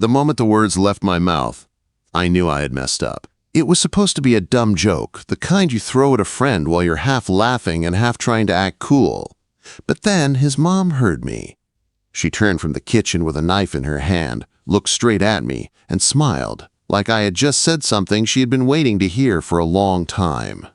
The moment the words left my mouth, I knew I had messed up. It was supposed to be a dumb joke, the kind you throw at a friend while you're half laughing and half trying to act cool. But then his mom heard me. She turned from the kitchen with a knife in her hand, looked straight at me, and smiled, like I had just said something she had been waiting to hear for a long time.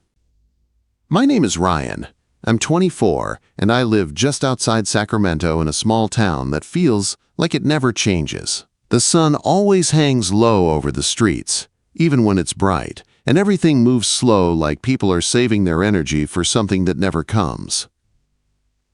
My name is Ryan. I'm 24, and I live just outside Sacramento in a small town that feels like it never changes. The sun always hangs low over the streets, even when it's bright, and everything moves slow like people are saving their energy for something that never comes.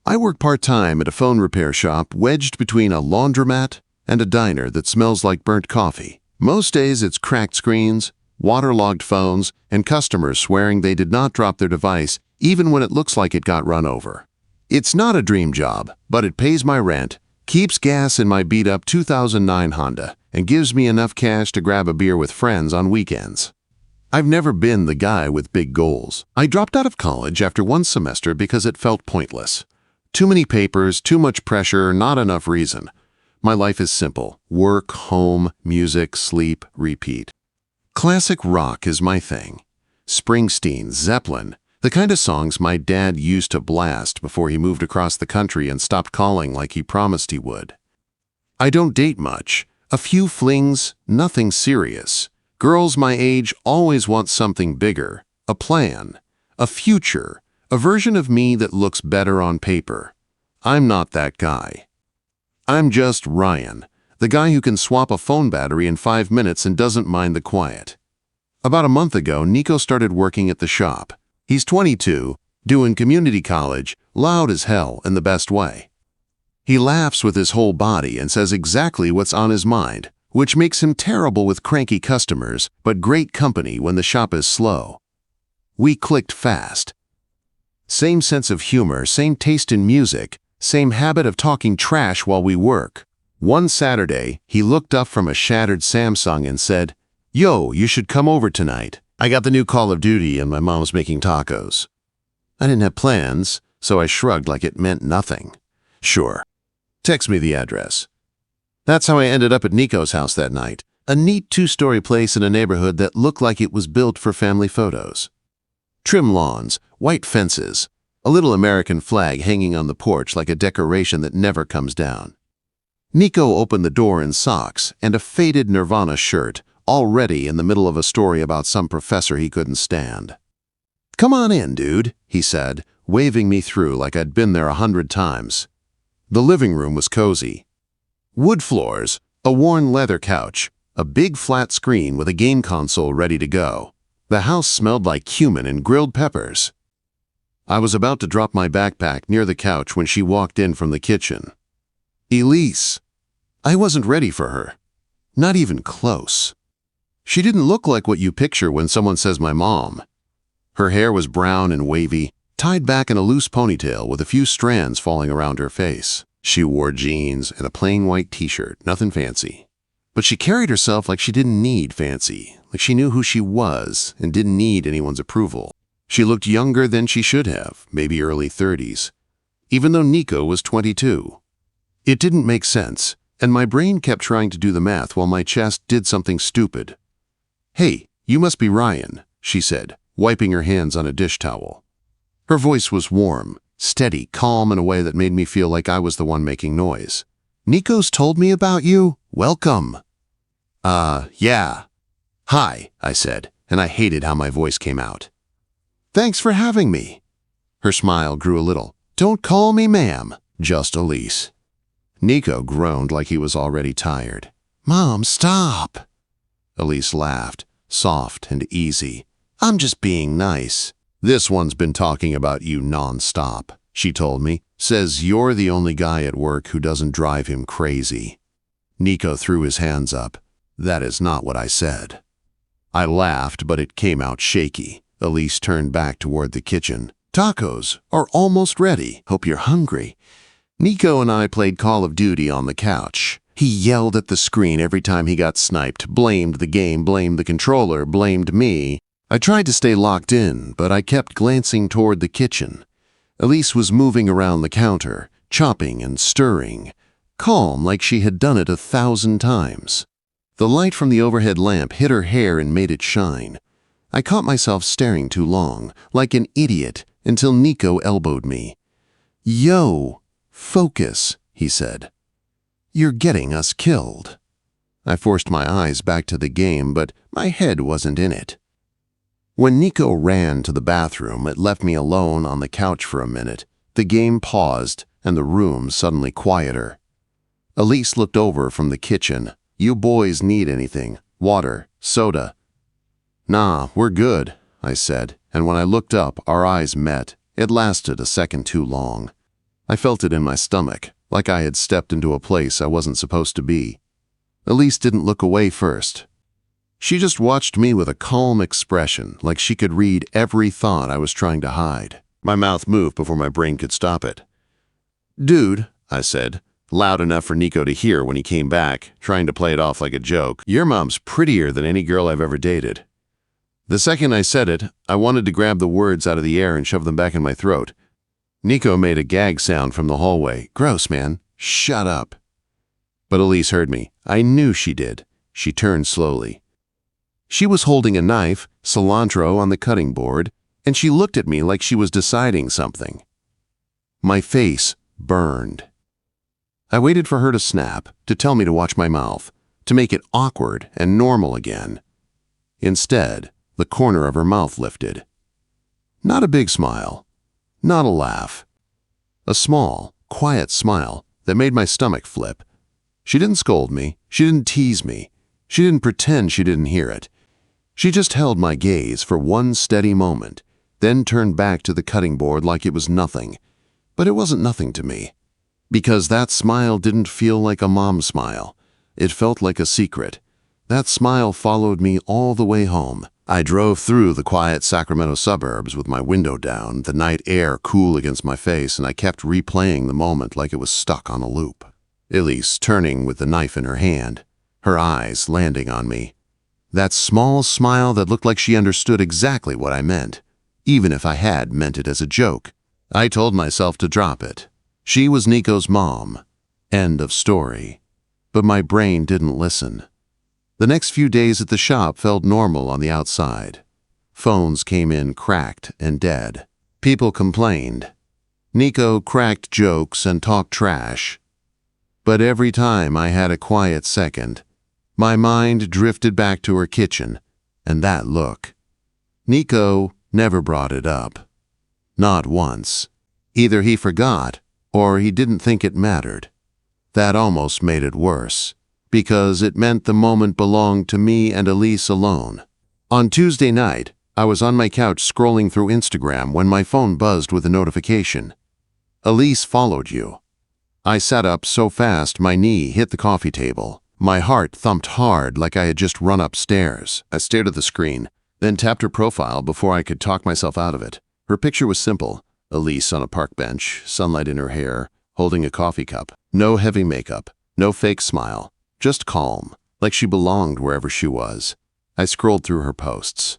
I work part-time at a phone repair shop wedged between a laundromat and a diner that smells like burnt coffee. Most days it's cracked screens, waterlogged phones, and customers swearing they did not drop their device even when it looks like it got run over. It's not a dream job, but it pays my rent, keeps gas in my beat-up 2009 Honda, and gives me enough cash to grab a beer with friends on weekends. I've never been the guy with big goals. I dropped out of college after one semester because it felt pointless. Too many papers, too much pressure, not enough reason. My life is simple. Work, home, music, sleep, repeat. Classic rock is my thing. Springsteen, Zeppelin, the kind of songs my dad used to blast before he moved across the country and stopped calling like he promised he would. I don't date much. A few flings, nothing serious. Girls my age always want something bigger, a plan, a future, a version of me that looks better on paper. I'm not that guy. I'm just Ryan, the guy who can swap a phone battery in 5 minutes and doesn't mind the quiet. About a month ago, Nico started working at the shop. He's 22, doing community college, loud as hell in the best way. He laughs with his whole body and says exactly what's on his mind, which makes him terrible with cranky customers, but great company when the shop is slow. We clicked fast. Same sense of humor, same taste in music, same habit of talking trash while we work. One Saturday, he looked up from a shattered Samsung and said, "Yo, you should come over tonight. I got the new Call of Duty and my mom's making tacos." I didn't have plans, so I shrugged like it meant nothing. Sure. Text me the address. That's how I ended up at Nico's house that night, a neat 2-story place in a neighborhood that looked like it was built for family photos. Trim lawns, white fences, a little American flag hanging on the porch like a decoration that never comes down. Nico opened the door in socks and a faded Nirvana shirt, already in the middle of a story about some professor he couldn't stand. "Come on in, dude," he said, waving me through like I'd been there 100 times. The living room was cozy. Wood floors, a worn leather couch, a big flat screen with a game console ready to go. The house smelled like cumin and grilled peppers. I was about to drop my backpack near the couch when she walked in from the kitchen. Elise. I wasn't ready for her. Not even close. She didn't look like what you picture when someone says my mom. Her hair was brown and wavy, tied back in a loose ponytail with a few strands falling around her face. She wore jeans and a plain white t-shirt, nothing fancy. But she carried herself like she didn't need fancy, like she knew who she was and didn't need anyone's approval. She looked younger than she should have, maybe early 30s, even though Nico was 22. It didn't make sense, and my brain kept trying to do the math while my chest did something stupid. "Hey, you must be Ryan," she said, wiping her hands on a dish towel. Her voice was warm, steady, calm in a way that made me feel like I was the one making noise. "Nico's told me about you. Welcome." Yeah. "Hi," I said, and I hated how my voice came out. "Thanks for having me." Her smile grew a little. "Don't call me ma'am, just Elise." Nico groaned like he was already tired. "Mom, stop." Elise laughed, soft and easy. "I'm just being nice." "This one's been talking about you non-stop," she told me. "Says you're the only guy at work who doesn't drive him crazy." Nico threw his hands up. "That is not what I said." I laughed, but it came out shaky. Elise turned back toward the kitchen. "Tacos are almost ready. Hope you're hungry." Nico and I played Call of Duty on the couch. He yelled at the screen every time he got sniped, blamed the game, blamed the controller, blamed me. I tried to stay locked in, but I kept glancing toward the kitchen. Elise was moving around the counter, chopping and stirring, calm like she had done it 1,000 times. The light from the overhead lamp hit her hair and made it shine. I caught myself staring too long, like an idiot, until Nico elbowed me. "Yo, focus," he said. "You're getting us killed." I forced my eyes back to the game, but my head wasn't in it. When Nico ran to the bathroom, it left me alone on the couch for a minute. The game paused, and the room suddenly quieter. Elise looked over from the kitchen. "You boys need anything? Water? Soda?" "Nah, we're good," I said, and when I looked up, our eyes met. It lasted a second too long. I felt it in my stomach, like I had stepped into a place I wasn't supposed to be. Elise didn't look away first. She just watched me with a calm expression, like she could read every thought I was trying to hide. My mouth moved before my brain could stop it. "Dude," I said, loud enough for Nico to hear when he came back, trying to play it off like a joke, "your mom's prettier than any girl I've ever dated." The second I said it, I wanted to grab the words out of the air and shove them back in my throat. Nico made a gag sound from the hallway. "Gross, man. Shut up." But Elise heard me. I knew she did. She turned slowly. She was holding a knife, cilantro on the cutting board, and she looked at me like she was deciding something. My face burned. I waited for her to snap, to tell me to watch my mouth, to make it awkward and normal again. Instead, the corner of her mouth lifted. Not a big smile, not a laugh. A small, quiet smile that made my stomach flip. She didn't scold me, she didn't tease me, she didn't pretend she didn't hear it. She just held my gaze for one steady moment, then turned back to the cutting board like it was nothing. But it wasn't nothing to me, because that smile didn't feel like a mom smile. It felt like a secret. That smile followed me all the way home. I drove through the quiet Sacramento suburbs with my window down, the night air cool against my face, and I kept replaying the moment like it was stuck on a loop. Elise turning with the knife in her hand, her eyes landing on me. That small smile that looked like she understood exactly what I meant, even if I had meant it as a joke. I told myself to drop it. She was Nico's mom. End of story. But my brain didn't listen. The next few days at the shop felt normal on the outside. Phones came in cracked and dead. People complained. Nico cracked jokes and talked trash. But every time I had a quiet second, my mind drifted back to her kitchen, and that look. Nico never brought it up. Not once. Either he forgot, or he didn't think it mattered. That almost made it worse, because it meant the moment belonged to me and Elise alone. On Tuesday night, I was on my couch scrolling through Instagram when my phone buzzed with a notification. "Elise followed you." I sat up so fast my knee hit the coffee table. My heart thumped hard like I had just run upstairs. I stared at the screen, then tapped her profile before I could talk myself out of it. Her picture was simple. Elise on a park bench, sunlight in her hair, holding a coffee cup. No heavy makeup, no fake smile, just calm, like she belonged wherever she was. I scrolled through her posts.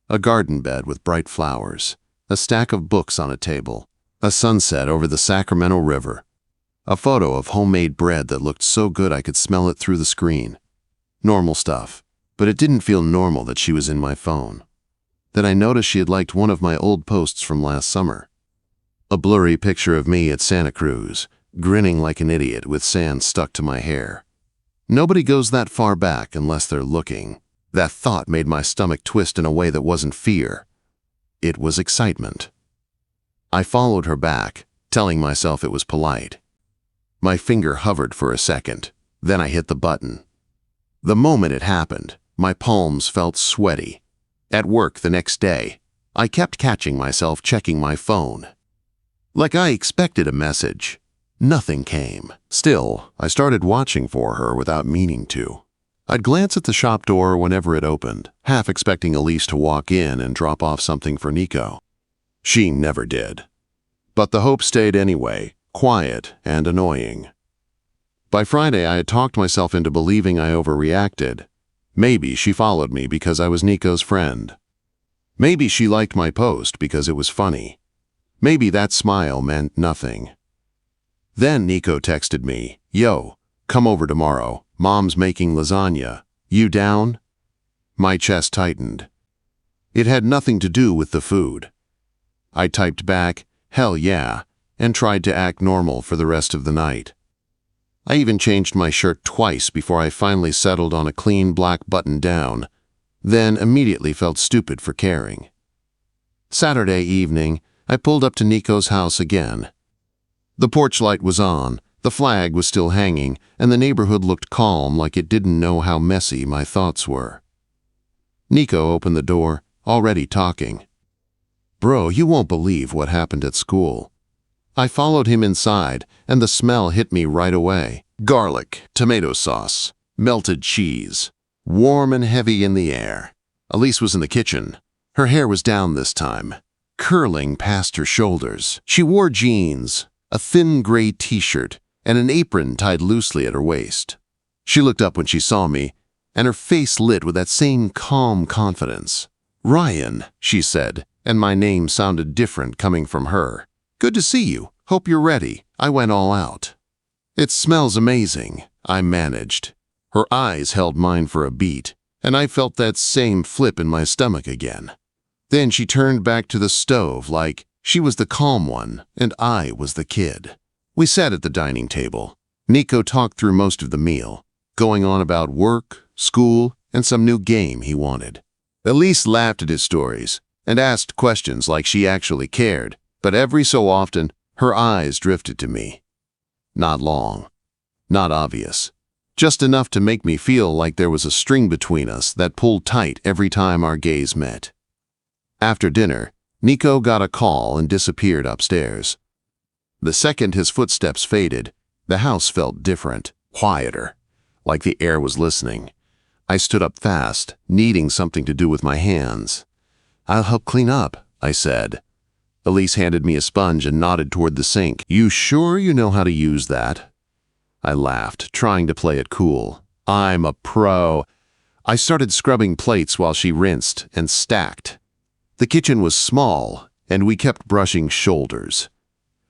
A garden bed with bright flowers, a stack of books on a table, a sunset over the Sacramento River. A photo of homemade bread that looked so good I could smell it through the screen. Normal stuff, but it didn't feel normal that she was in my phone. Then I noticed she had liked one of my old posts from last summer. A blurry picture of me at Santa Cruz, grinning like an idiot with sand stuck to my hair. Nobody goes that far back unless they're looking. That thought made my stomach twist in a way that wasn't fear. It was excitement. I followed her back, telling myself it was polite. My finger hovered for a second, then I hit the button. The moment it happened, my palms felt sweaty. At work the next day, I kept catching myself checking my phone. Like I expected a message. Nothing came. Still, I started watching for her without meaning to. I'd glance at the shop door whenever it opened, half expecting Elise to walk in and drop off something for Nico. She never did. But the hope stayed anyway, quiet and annoying. By Friday, I had talked myself into believing I overreacted. Maybe she followed me because I was Nico's friend. Maybe she liked my post because it was funny. Maybe that smile meant nothing. Then Nico texted me, "Yo, come over tomorrow. Mom's making lasagna. "You down?" My chest tightened. It had nothing to do with the food. I typed back, "Hell yeah," and tried to act normal for the rest of the night. I even changed my shirt twice before I finally settled on a clean black button down, then immediately felt stupid for caring. Saturday evening, I pulled up to Nico's house again. The porch light was on, the flag was still hanging, and the neighborhood looked calm like it didn't know how messy my thoughts were. Nico opened the door, already talking. "Bro, you won't believe what happened at school." I followed him inside, and the smell hit me right away. Garlic, tomato sauce, melted cheese, warm and heavy in the air. Elise was in the kitchen. Her hair was down this time, curling past her shoulders. She wore jeans, a thin gray t-shirt, and an apron tied loosely at her waist. She looked up when she saw me, and her face lit with that same calm confidence. "Ryan," she said, and my name sounded different coming from her. "Good to see you. Hope you're ready." I went all out. "It smells amazing," I managed. Her eyes held mine for a beat, and I felt that same flip in my stomach again. Then she turned back to the stove like she was the calm one and I was the kid. We sat at the dining table. Nico talked through most of the meal, going on about work, school, and some new game he wanted. Elise laughed at his stories and asked questions like she actually cared, but every so often, her eyes drifted to me. Not long, not obvious, just enough to make me feel like there was a string between us that pulled tight every time our gaze met. After dinner, Nico got a call and disappeared upstairs. The second his footsteps faded, the house felt different, quieter, like the air was listening. I stood up fast, needing something to do with my hands. "I'll help clean up," I said. Elise handed me a sponge and nodded toward the sink. "You sure you know how to use that?" I laughed, trying to play it cool. "I'm a pro." I started scrubbing plates while she rinsed and stacked. The kitchen was small, and we kept brushing shoulders.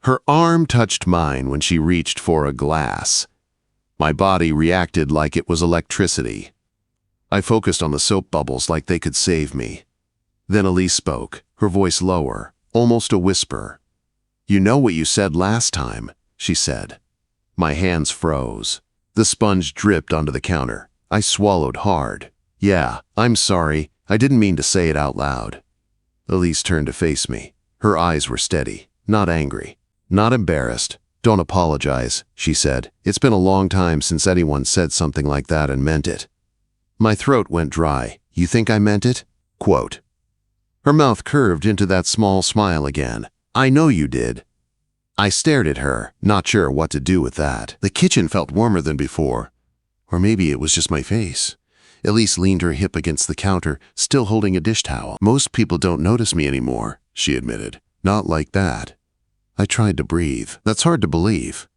Her arm touched mine when she reached for a glass. My body reacted like it was electricity. I focused on the soap bubbles like they could save me. Then Elise spoke, her voice lower, almost a whisper. "You know what you said last time," she said. My hands froze. The sponge dripped onto the counter. I swallowed hard. "Yeah, I'm sorry. I didn't mean to say it out loud." Elise turned to face me. Her eyes were steady, not angry, not embarrassed. "Don't apologize," she said. "It's been a long time since anyone said something like that and meant it." My throat went dry. "You think I meant it?" Quote. Her mouth curved into that small smile again. "I know you did." I stared at her, not sure what to do with that. The kitchen felt warmer than before. Or maybe it was just my face. Elise leaned her hip against the counter, still holding a dish towel. "Most people don't notice me anymore," she admitted. "Not like that." I tried to breathe. "That's hard to believe."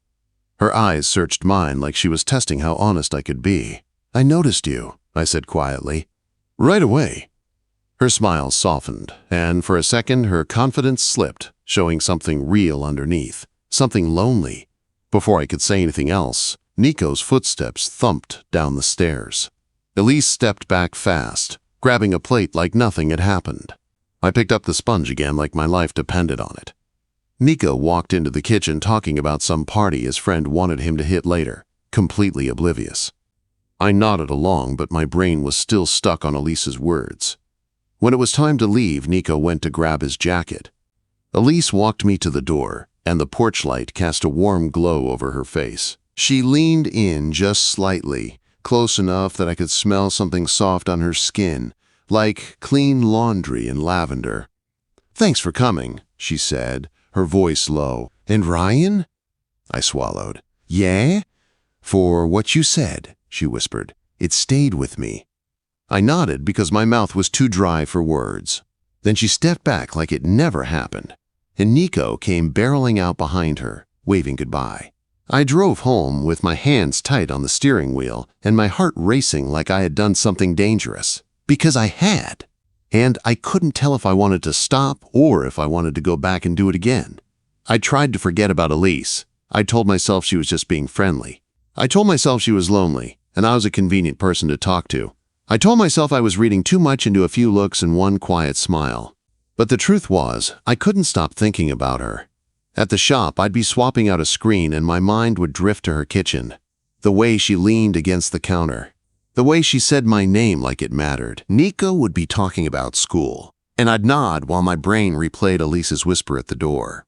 Her eyes searched mine like she was testing how honest I could be. "I noticed you," I said quietly. "Right away." Her smile softened, and for a second her confidence slipped, showing something real underneath, something lonely. Before I could say anything else, Nico's footsteps thumped down the stairs. Elise stepped back fast, grabbing a plate like nothing had happened. I picked up the sponge again like my life depended on it. Nico walked into the kitchen talking about some party his friend wanted him to hit later, completely oblivious. I nodded along, but my brain was still stuck on Elise's words. When it was time to leave, Nico went to grab his jacket. Elise walked me to the door, and the porch light cast a warm glow over her face. She leaned in just slightly, close enough that I could smell something soft on her skin, like clean laundry and lavender. "Thanks for coming," she said, her voice low. "And Ryan?" I swallowed. "Yeah?" "For what you said," she whispered. "It stayed with me." I nodded because my mouth was too dry for words. Then she stepped back like it never happened, and Nico came barreling out behind her, waving goodbye. I drove home with my hands tight on the steering wheel and my heart racing like I had done something dangerous. Because I had. And I couldn't tell if I wanted to stop or if I wanted to go back and do it again. I tried to forget about Elise. I told myself she was just being friendly. I told myself she was lonely, and I was a convenient person to talk to. I told myself I was reading too much into a few looks and one quiet smile. But the truth was, I couldn't stop thinking about her. At the shop, I'd be swapping out a screen and my mind would drift to her kitchen. The way she leaned against the counter. The way she said my name like it mattered. Nico would be talking about school, and I'd nod while my brain replayed Elise's whisper at the door.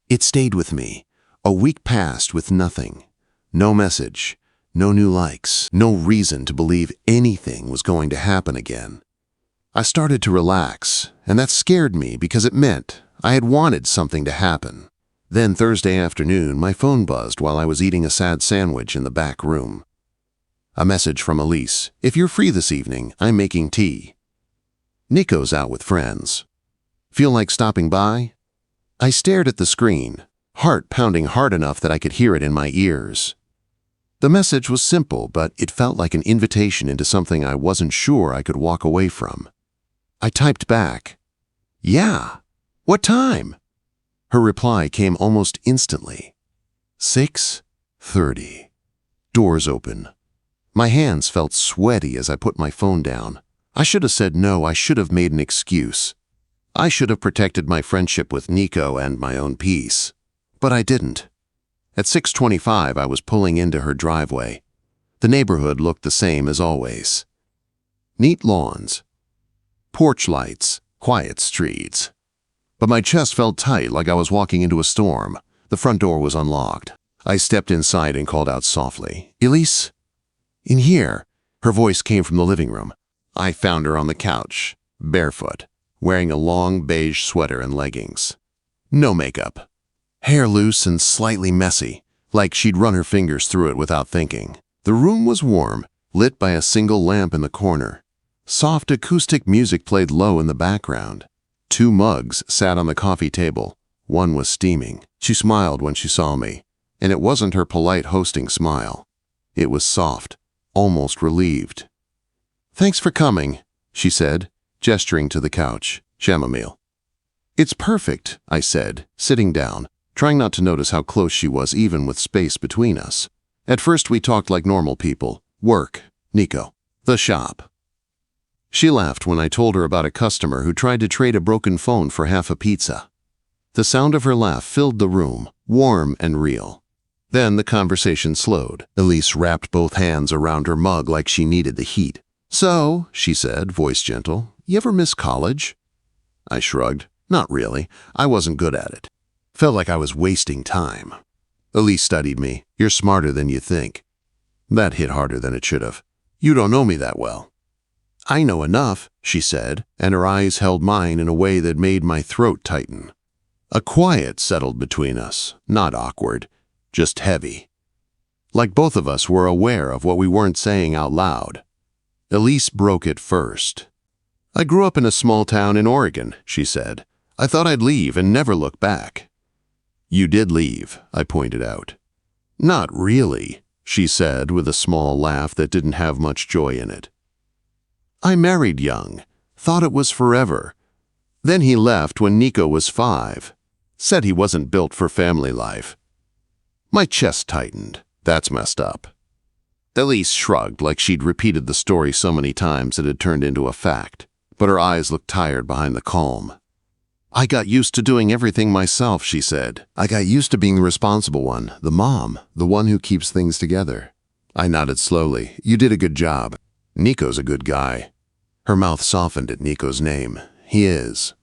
It stayed with me. A week passed with nothing. No message, no new likes, no reason to believe anything was going to happen again. I started to relax, and that scared me because it meant I had wanted something to happen. Then Thursday afternoon, my phone buzzed while I was eating a sad sandwich in the back room. A message from Elise. If you're free this evening, I'm making tea. Nico's out with friends. Feel like stopping by? I stared at the screen, heart pounding hard enough that I could hear it in my ears. The message was simple, but it felt like an invitation into something I wasn't sure I could walk away from. I typed back, "Yeah. What time?" Her reply came almost instantly. 6:30. Doors open. My hands felt sweaty as I put my phone down. I should have said no. I should have made an excuse. I should have protected my friendship with Nico and my own peace. But I didn't. At 6:25, I was pulling into her driveway. The neighborhood looked the same as always. Neat lawns, porch lights, quiet streets. But my chest felt tight like I was walking into a storm. The front door was unlocked. I stepped inside and called out softly, "Elise?" "In here." Her voice came from the living room. I found her on the couch, barefoot, wearing a long beige sweater and leggings. No makeup. Hair loose and slightly messy, like she'd run her fingers through it without thinking. The room was warm, lit by a single lamp in the corner. Soft acoustic music played low in the background. 2 mugs sat on the coffee table. One was steaming. She smiled when she saw me, and it wasn't her polite hosting smile. It was soft, almost relieved. "Thanks for coming," she said, gesturing to the couch. "Chamomile." "It's perfect," I said, sitting down, trying not to notice how close she was even with space between us. At first we talked like normal people. Work, Nico, the shop. She laughed when I told her about a customer who tried to trade a broken phone for half a pizza. The sound of her laugh filled the room, warm and real. Then the conversation slowed. Elise wrapped both hands around her mug like she needed the heat. "So," she said, voice gentle, "you ever miss college?" I shrugged. Not really. I wasn't good at it. Felt like I was wasting time. Elise studied me. "You're smarter than you think." That hit harder than it should have. "You don't know me that well." "I know enough," she said, and her eyes held mine in a way that made my throat tighten. A quiet settled between us, not awkward, just heavy. Like both of us were aware of what we weren't saying out loud. Elise broke it first. "I grew up in a small town in Oregon," she said. "I thought I'd leave and never look back." "You did leave," I pointed out. "Not really," she said with a small laugh that didn't have much joy in it. "I married young, thought it was forever. Then he left when Nico was 5. Said he wasn't built for family life." My chest tightened. That's messed up. Elise shrugged like she'd repeated the story so many times it had turned into a fact, but her eyes looked tired behind the calm. "I got used to doing everything myself," she said. "I got used to being the responsible one, the mom, the one who keeps things together." I nodded slowly. "You did a good job. Nico's a good guy." Her mouth softened at Nico's name. "He is."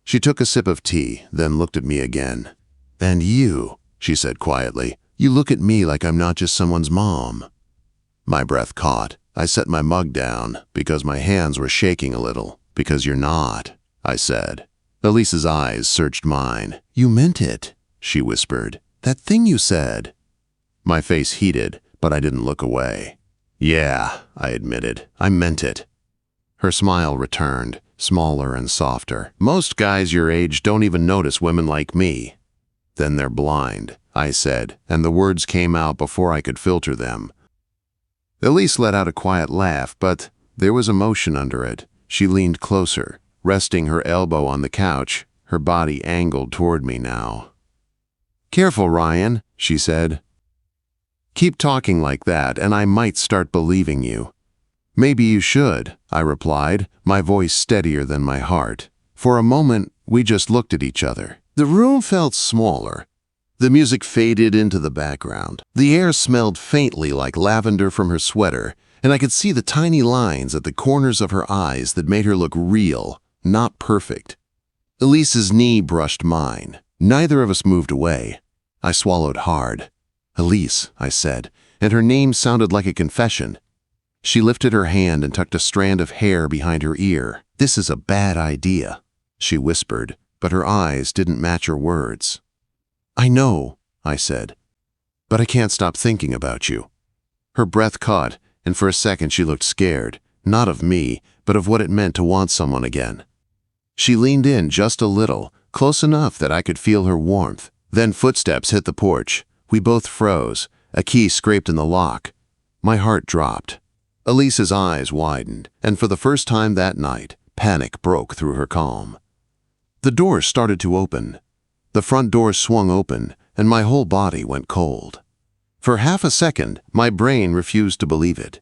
She took a sip of tea, then looked at me again. "And you," she said quietly, "you look at me like I'm not just someone's mom." My breath caught. I set my mug down because my hands were shaking a little. "Because you're not," I said. Elise's eyes searched mine. "You meant it," she whispered. "That thing you said." My face heated, but I didn't look away. "Yeah," I admitted. "I meant it." Her smile returned, smaller and softer. "Most guys your age don't even notice women like me." "Then they're blind," I said, and the words came out before I could filter them. Elise let out a quiet laugh, but there was emotion under it. She leaned closer, resting her elbow on the couch, her body angled toward me now. "Careful, Ryan," she said. "Keep talking like that, and I might start believing you." Maybe you should, I replied, my voice steadier than my heart. For a moment, we just looked at each other. The room felt smaller. The music faded into the background. The air smelled faintly like lavender from her sweater, and I could see the tiny lines at the corners of her eyes that made her look real, not perfect. Elise's knee brushed mine. Neither of us moved away. I swallowed hard. Elise, I said, and her name sounded like a confession. She lifted her hand and tucked a strand of hair behind her ear. This is a bad idea, she whispered, but her eyes didn't match her words. I know, I said, but I can't stop thinking about you. Her breath caught, and for a second she looked scared, not of me, but of what it meant to want someone again. She leaned in just a little, close enough that I could feel her warmth. Then footsteps hit the porch. We both froze. A key scraped in the lock. My heart dropped. Elise's eyes widened, and for the first time that night, panic broke through her calm. The doors started to open. The front door swung open, and my whole body went cold. For half a second, my brain refused to believe it.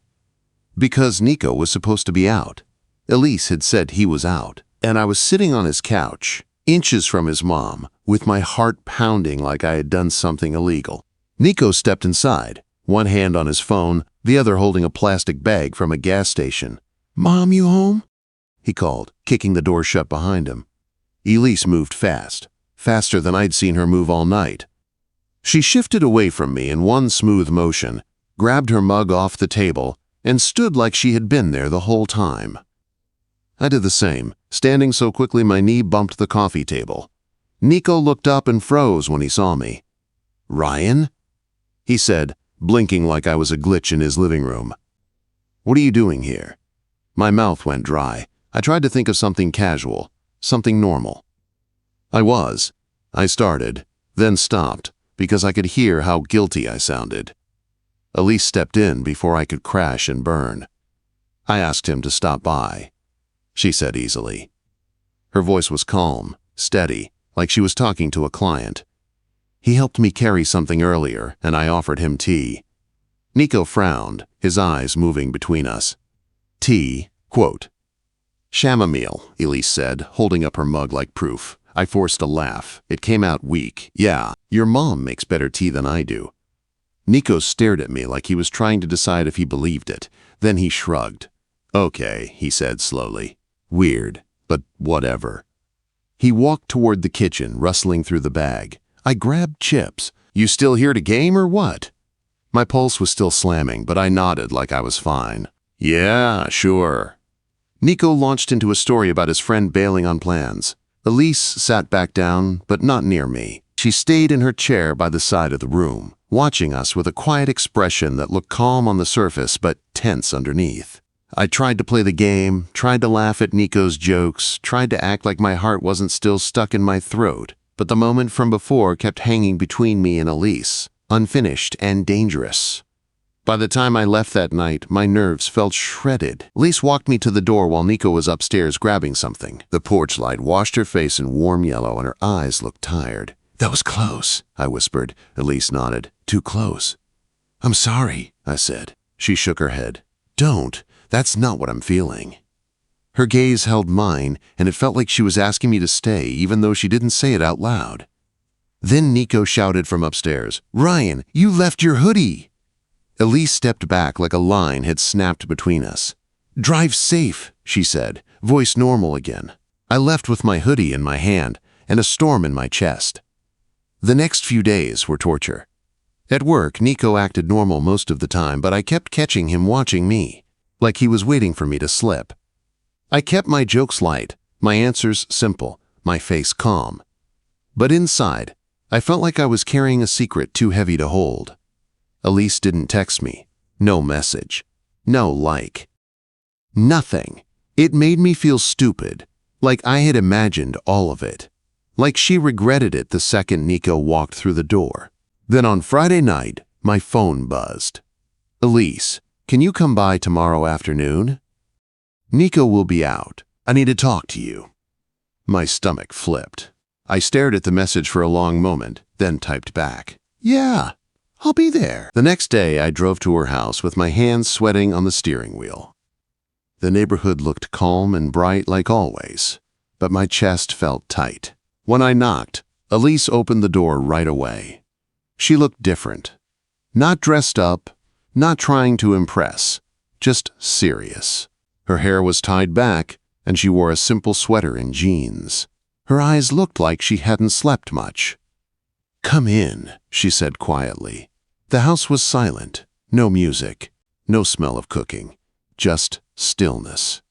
Because Nico was supposed to be out. Elise had said he was out, and I was sitting on his couch, inches from his mom, with my heart pounding like I had done something illegal. Nico stepped inside, one hand on his phone, the other holding a plastic bag from a gas station. "Mom, you home?" he called, kicking the door shut behind him. Elise moved fast, faster than I'd seen her move all night. She shifted away from me in one smooth motion, grabbed her mug off the table, and stood like she had been there the whole time. I did the same, standing so quickly my knee bumped the coffee table. Nico looked up and froze when he saw me. "Ryan?" he said, blinking like I was a glitch in his living room. "What are you doing here?" My mouth went dry. I tried to think of something casual, something normal. I started, then stopped, because I could hear how guilty I sounded. Elise stepped in before I could crash and burn. I asked him to stop by, she said easily. Her voice was calm, steady, like she was talking to a client. He helped me carry something earlier, and I offered him tea. Nico frowned, his eyes moving between us. Tea, quote. "Chamomile," Elise said, holding up her mug like proof. I forced a laugh. It came out weak. "Yeah, your mom makes better tea than I do." Nico stared at me like he was trying to decide if he believed it. Then he shrugged. "Okay," he said slowly. "Weird, but whatever." He walked toward the kitchen, rustling through the bag. I grabbed chips. "You still here to game or what?" My pulse was still slamming, but I nodded like I was fine. "Yeah, sure." Nico launched into a story about his friend bailing on plans. Elise sat back down, but not near me. She stayed in her chair by the side of the room, watching us with a quiet expression that looked calm on the surface but tense underneath. I tried to play the game, tried to laugh at Nico's jokes, tried to act like my heart wasn't still stuck in my throat, but the moment from before kept hanging between me and Elise, unfinished and dangerous. By the time I left that night, my nerves felt shredded. Elise walked me to the door while Nico was upstairs grabbing something. The porch light washed her face in warm yellow and her eyes looked tired. "That was close," I whispered. Elise nodded. "Too close." "I'm sorry," I said. She shook her head. "Don't. That's not what I'm feeling." Her gaze held mine, and it felt like she was asking me to stay, even though she didn't say it out loud. Then Nico shouted from upstairs, "Ryan, you left your hoodie!" Elise stepped back like a line had snapped between us. "Drive safe," she said, voice normal again. I left with my hoodie in my hand and a storm in my chest. The next few days were torture. At work, Nico acted normal most of the time, but I kept catching him watching me, like he was waiting for me to slip. I kept my jokes light, my answers simple, my face calm. But inside, I felt like I was carrying a secret too heavy to hold. Elise didn't text me. No message. No like. Nothing. It made me feel stupid, like I had imagined all of it. Like she regretted it the second Nico walked through the door. Then on Friday night, my phone buzzed. "Elise, can you come by tomorrow afternoon? Nico will be out. I need to talk to you." My stomach flipped. I stared at the message for a long moment, then typed back, "Yeah, I'll be there." The next day, I drove to her house with my hands sweating on the steering wheel. The neighborhood looked calm and bright like always, but my chest felt tight. When I knocked, Elise opened the door right away. She looked different. Not dressed up, not trying to impress, just serious. Her hair was tied back, and she wore a simple sweater and jeans. Her eyes looked like she hadn't slept much. "Come in," she said quietly. The house was silent, no music, no smell of cooking, just stillness.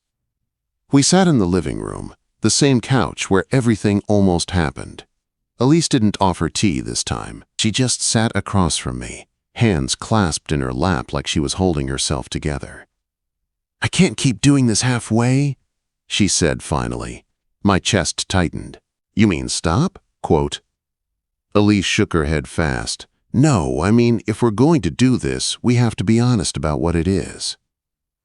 We sat in the living room, the same couch where everything almost happened. Elise didn't offer tea this time. She just sat across from me, hands clasped in her lap like she was holding herself together. "I can't keep doing this halfway," she said finally. My chest tightened. "You mean stop?" Quote. Elise shook her head fast. "No, I mean, if we're going to do this, we have to be honest about what it is."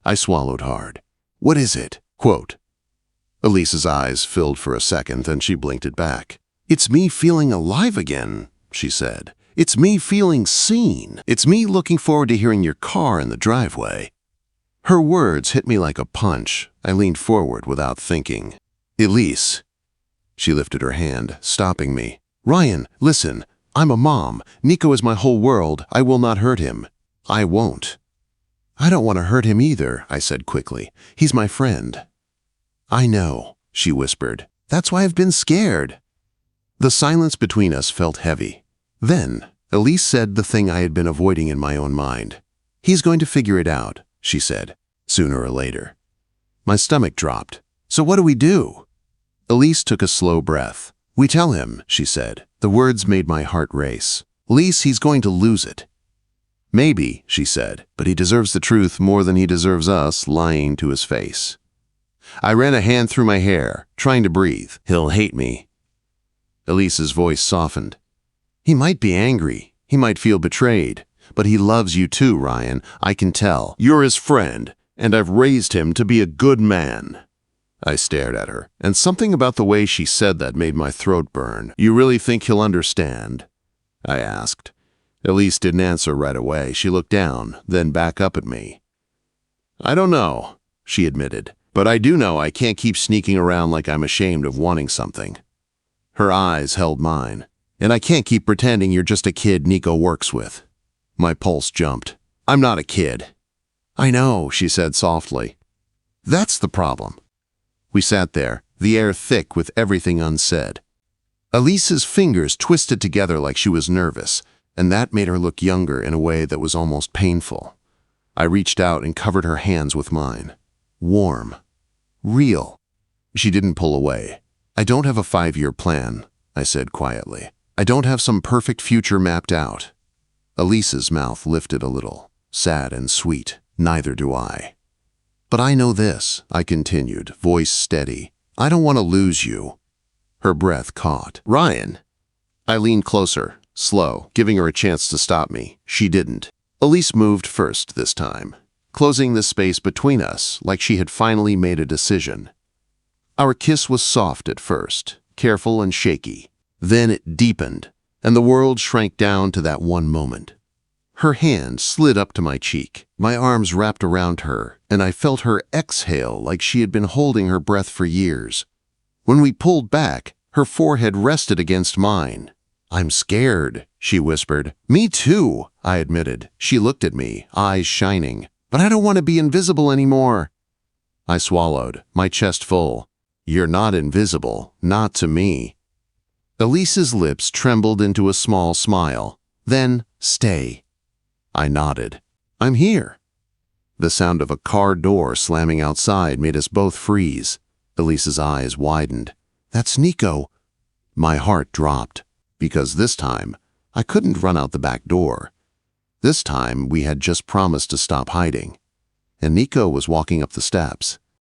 I swallowed hard. "What is it?" Quote. Elise's eyes filled for a second, then she blinked it back. "It's me feeling alive again," she said. "It's me feeling seen. It's me looking forward to hearing your car in the driveway." Her words hit me like a punch. I leaned forward without thinking. "Elise." She lifted her hand, stopping me. "Ryan, listen. I'm a mom. Nico is my whole world. I will not hurt him. I won't." "I don't want to hurt him either," I said quickly. "He's my friend." "I know," she whispered. "That's why I've been scared." The silence between us felt heavy. Then, Elise said the thing I had been avoiding in my own mind. "He's going to figure it out," she said, "sooner or later." My stomach dropped. "So what do we do?" Elise took a slow breath. "We tell him," she said. The words made my heart race. "Elise, he's going to lose it." "Maybe," she said, "but he deserves the truth more than he deserves us lying to his face." I ran a hand through my hair, trying to breathe. "He'll hate me." Elise's voice softened. "He might be angry. He might feel betrayed. But he loves you too, Ryan. I can tell. You're his friend, and I've raised him to be a good man." I stared at her, and something about the way she said that made my throat burn. "You really think he'll understand?" I asked. Elise didn't answer right away. She looked down, then back up at me. "I don't know," she admitted. "But I do know I can't keep sneaking around like I'm ashamed of wanting something." Her eyes held mine. "And I can't keep pretending you're just a kid Nico works with." My pulse jumped. "I'm not a kid." "I know," she said softly. "That's the problem." We sat there, the air thick with everything unsaid. Elise's fingers twisted together like she was nervous, and that made her look younger in a way that was almost painful. I reached out and covered her hands with mine. Warm. Real. She didn't pull away. "I don't have a 5-year plan," I said quietly. "I don't have some perfect future mapped out." Elise's mouth lifted a little, sad and sweet. "Neither do I." "But I know this," I continued, voice steady. "I don't want to lose you." Her breath caught. "Ryan." I leaned closer, slow, giving her a chance to stop me. She didn't. Elise moved first this time, closing the space between us like she had finally made a decision. Our kiss was soft at first, careful and shaky. Then it deepened, and the world shrank down to that one moment. Her hand slid up to my cheek. My arms wrapped around her, and I felt her exhale like she had been holding her breath for years. When we pulled back, her forehead rested against mine. "I'm scared," she whispered. "Me too," I admitted. She looked at me, eyes shining. "But I don't want to be invisible anymore." I swallowed, my chest full. "You're not invisible, not to me." Elise's lips trembled into a small smile. Then, "Stay." I nodded. "I'm here." The sound of a car door slamming outside made us both freeze. Elise's eyes widened. "That's Nico." My heart dropped, because this time, I couldn't run out the back door. This time, we had just promised to stop hiding. And Nico was walking up the steps.